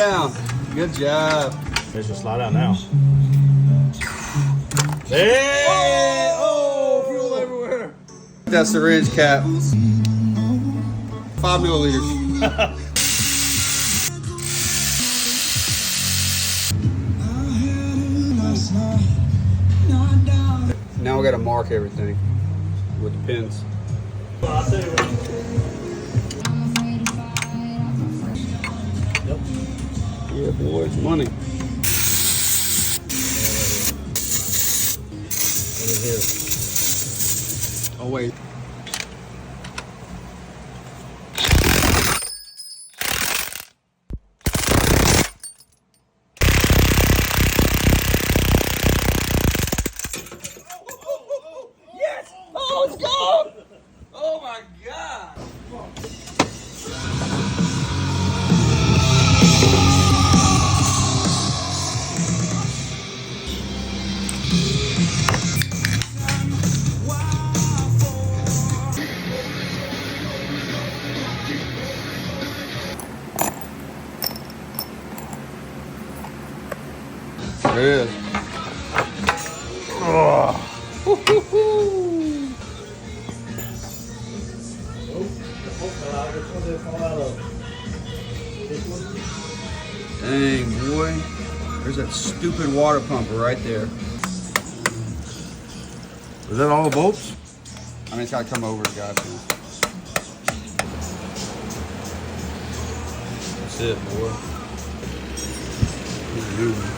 down. Good job. Let's just slide out now. Hey! Oh, fuel everywhere. That syringe cap. 5 milliliters. Now we gotta mark everything with the pins. I'll tell you what. Yep. Yeah, boy, it's money. What is here? Oh, wait. Yes! Oh, it's gone! Oh, my God! There it is. Oh. Dang, boy. There's that stupid water pump right there. Is that all the bolts? I mean, it's got to come over, guys. That's it, boy. He's moving.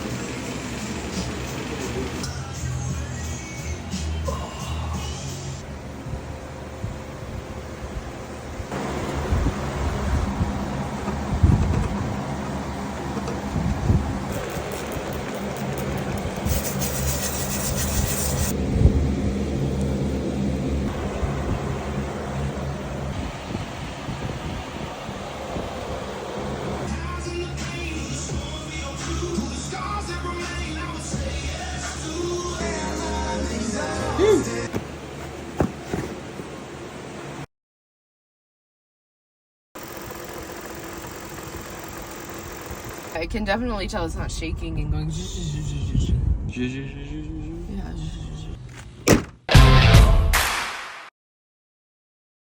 I can definitely tell it's not shaking and going. Zh, zh, zh, zh.